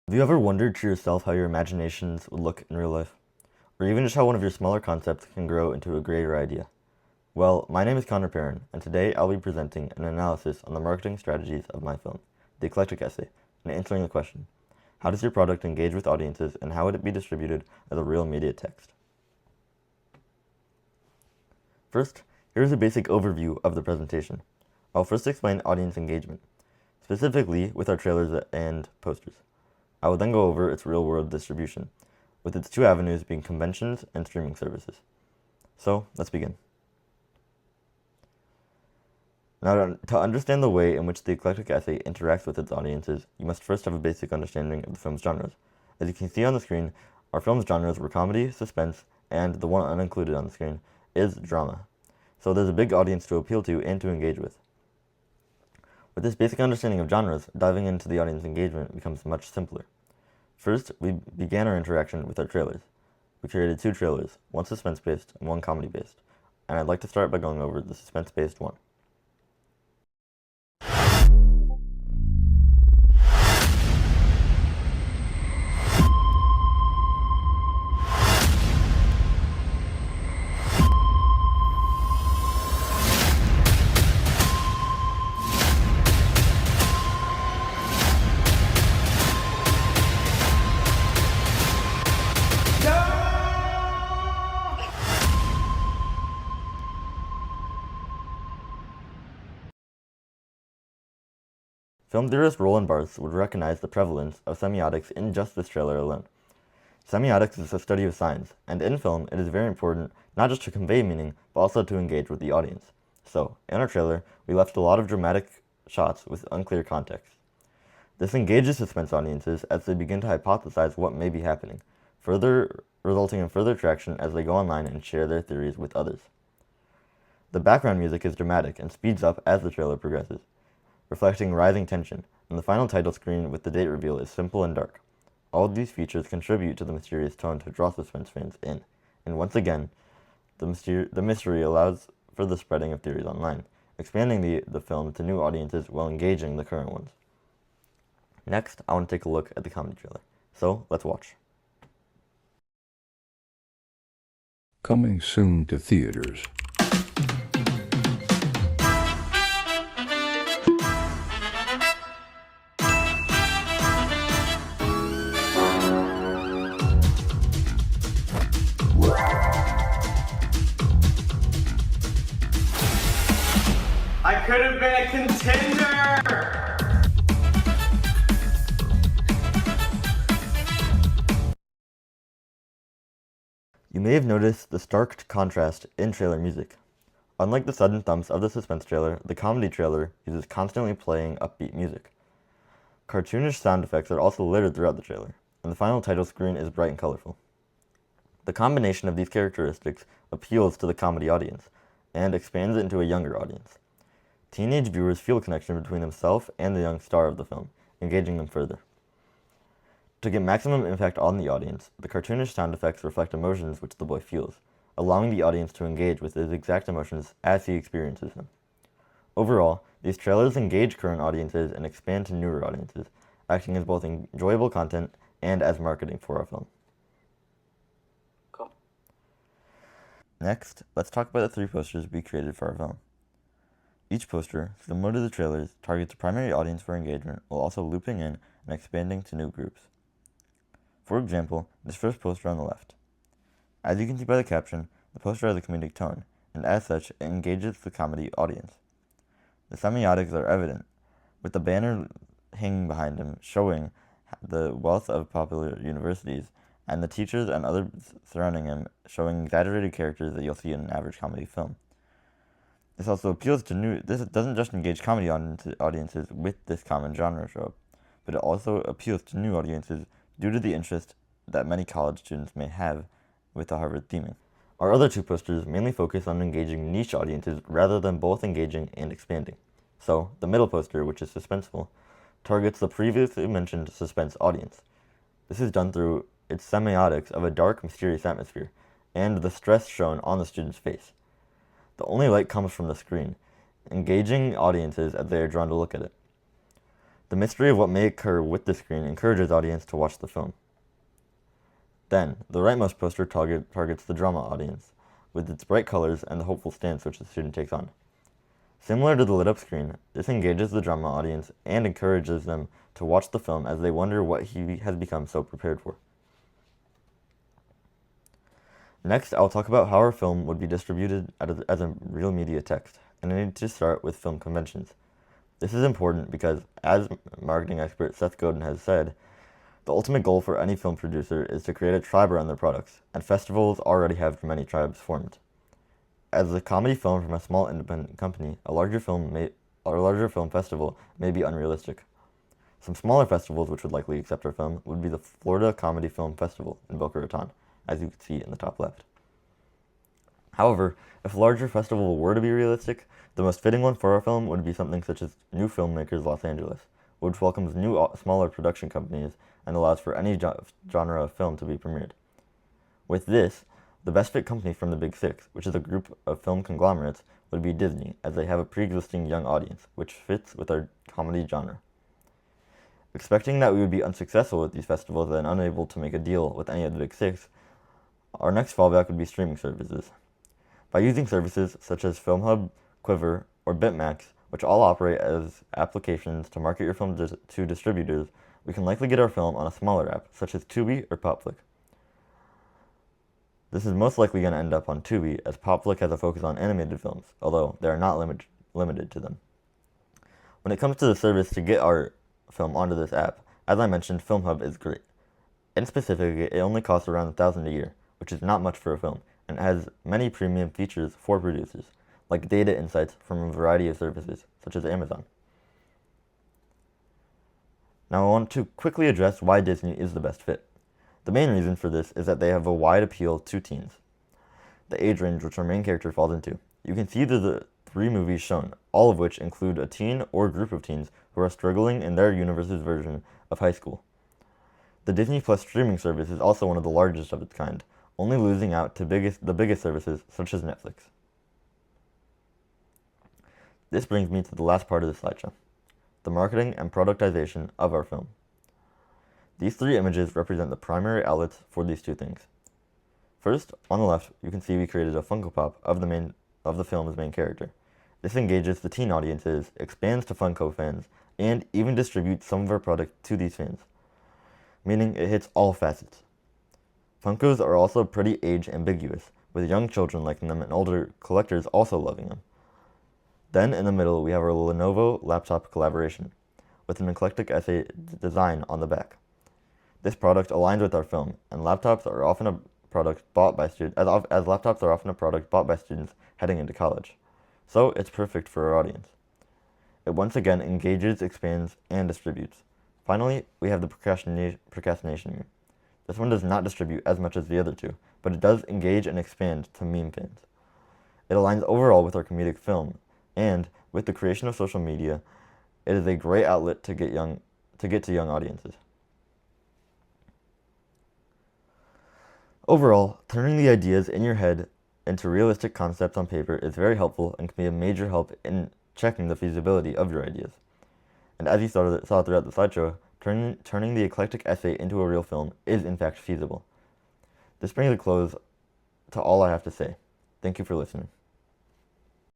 Have you ever wondered to yourself how your imaginations would look in real life? Or even just how one of your smaller concepts can grow into a greater idea? Well, my name is Connor Perrin, and today I'll be presenting an analysis on the marketing strategies of my film, The Eclectic Essay, and answering the question, how does your product engage with audiences and how would it be distributed as a real media text? First, here's a basic overview of the presentation. I'll first explain audience engagement, specifically with our trailers and posters. I will then go over its real-world distribution, with its two avenues being conventions and streaming services. So, let's begin. Now, to understand the way in which the Eclectic Essay interacts with its audiences, you must first have a basic understanding of the film's genres. As you can see on the screen, our film's genres were comedy, suspense, and the one unincluded on the screen is drama. So there's a big audience to appeal to and to engage with. With this basic understanding of genres, diving into the audience engagement becomes much simpler. First, we began our interaction with our trailers. We created two trailers, one suspense-based and one comedy-based, and I'd like to start by going over the suspense-based one. Film theorist Roland Barthes would recognize the prevalence of semiotics in just this trailer alone. Semiotics is a study of signs, and in film it is very important not just to convey meaning, but also to engage with the audience. So, in our trailer, we left a lot of dramatic shots with unclear context. This engages suspense audiences as they begin to hypothesize what may be happening, resulting in further traction as they go online and share their theories with others. The background music is dramatic and speeds up as the trailer progresses, reflecting rising tension, and the final title screen with the date reveal is simple and dark. All of these features contribute to the mysterious tone to draw suspense fans in, and once again, the mystery allows for the spreading of theories online, expanding the film to new audiences while engaging the current ones. Next, I want to take a look at the comedy trailer. So, let's watch. Coming soon to theaters. I could have been a contender! You may have noticed the stark contrast in trailer music. Unlike the sudden thumps of the suspense trailer, the comedy trailer uses constantly playing upbeat music. Cartoonish sound effects are also littered throughout the trailer, and the final title screen is bright and colorful. The combination of these characteristics appeals to the comedy audience, and expands it into a younger audience. Teenage viewers feel a connection between themselves and the young star of the film, engaging them further. To get maximum impact on the audience, the cartoonish sound effects reflect emotions which the boy feels, allowing the audience to engage with his exact emotions as he experiences them. Overall, these trailers engage current audiences and expand to newer audiences, acting as both enjoyable content and as marketing for our film. Cool. Next, let's talk about the three posters we created for our film. Each poster, similar to the trailers, targets a primary audience for engagement while also looping in and expanding to new groups. For example, this first poster on the left. As you can see by the caption, the poster has a comedic tone, and as such, it engages the comedy audience. The semiotics are evident, with the banner hanging behind him showing the wealth of popular universities, and the teachers and others surrounding him showing exaggerated characters that you'll see in an average comedy film. This also appeals to this doesn't just engage comedy audiences with this common genre trope, but it also appeals to new audiences due to the interest that many college students may have with the Harvard theming. Our other two posters mainly focus on engaging niche audiences rather than both engaging and expanding. So, the middle poster, which is suspenseful, targets the previously mentioned suspense audience. This is done through its semiotics of a dark, mysterious atmosphere, and the stress shown on the student's face. The only light comes from the screen, engaging audiences as they are drawn to look at it. The mystery of what may occur with the screen encourages audience to watch the film. Then, the rightmost poster targets the drama audience, with its bright colors and the hopeful stance which the student takes on. Similar to the lit-up screen, this engages the drama audience and encourages them to watch the film as they wonder what he has become so prepared for. Next, I'll talk about how our film would be distributed as a real media text, and I need to start with film conventions. This is important because, as marketing expert Seth Godin has said, the ultimate goal for any film producer is to create a tribe around their products, and festivals already have many tribes formed. As a comedy film from a small independent company, a larger film festival may be unrealistic. Some smaller festivals which would likely accept our film would be the Florida Comedy Film Festival in Boca Raton, as you can see in the top left. However, if a larger festival were to be realistic, the most fitting one for our film would be something such as New Filmmakers Los Angeles, which welcomes new, smaller production companies and allows for any genre of film to be premiered. With this, the best fit company from the Big Six, which is a group of film conglomerates, would be Disney, as they have a pre-existing young audience, which fits with our comedy genre. Expecting that we would be unsuccessful with these festivals and unable to make a deal with any of the Big Six, our next fallback would be streaming services. By using services such as FilmHub, Quiver, or Bitmax, which all operate as applications to market your film to distributors, we can likely get our film on a smaller app, such as Tubi or Popflick. This is most likely going to end up on Tubi, as Popflick has a focus on animated films, although they are not limited to them. When it comes to the service to get our film onto this app, as I mentioned, FilmHub is great. In specific, it only costs around $1,000 a year, which is not much for a film, and has many premium features for producers, like data insights from a variety of services, such as Amazon. Now I want to quickly address why Disney is the best fit. The main reason for this is that they have a wide appeal to teens, the age range which our main character falls into. You can see the 3 movies shown, all of which include a teen or group of teens who are struggling in their universe's version of high school. The Disney Plus streaming service is also one of the largest of its kind, only losing out to the biggest services such as Netflix. This brings me to the last part of the slideshow, the marketing and productization of our film. These 3 images represent the primary outlets for these 2 things. First, on the left, you can see we created a Funko Pop of the film's main character. This engages the teen audiences, expands to Funko fans, and even distributes some of our product to these fans, meaning it hits all facets. Funkos are also pretty age ambiguous, with young children liking them and older collectors also loving them. Then in the middle, we have our Lenovo laptop collaboration, with an eclectic essay design on the back. This product aligns with our film, and laptops are often a product bought by students, as laptops are often a product bought by students heading into college. So it's perfect for our audience. It once again engages, expands, and distributes. Finally, we have the procrastination meme. This one does not distribute as much as the other 2, but it does engage and expand to meme fans. It aligns overall with our comedic film, and with the creation of social media, it is a great outlet to get to young audiences. Overall, turning the ideas in your head into realistic concepts on paper is very helpful and can be a major help in checking the feasibility of your ideas. And as you saw throughout the slideshow, turning the eclectic essay into a real film is in fact feasible. This brings a close to all I have to say. Thank you for listening.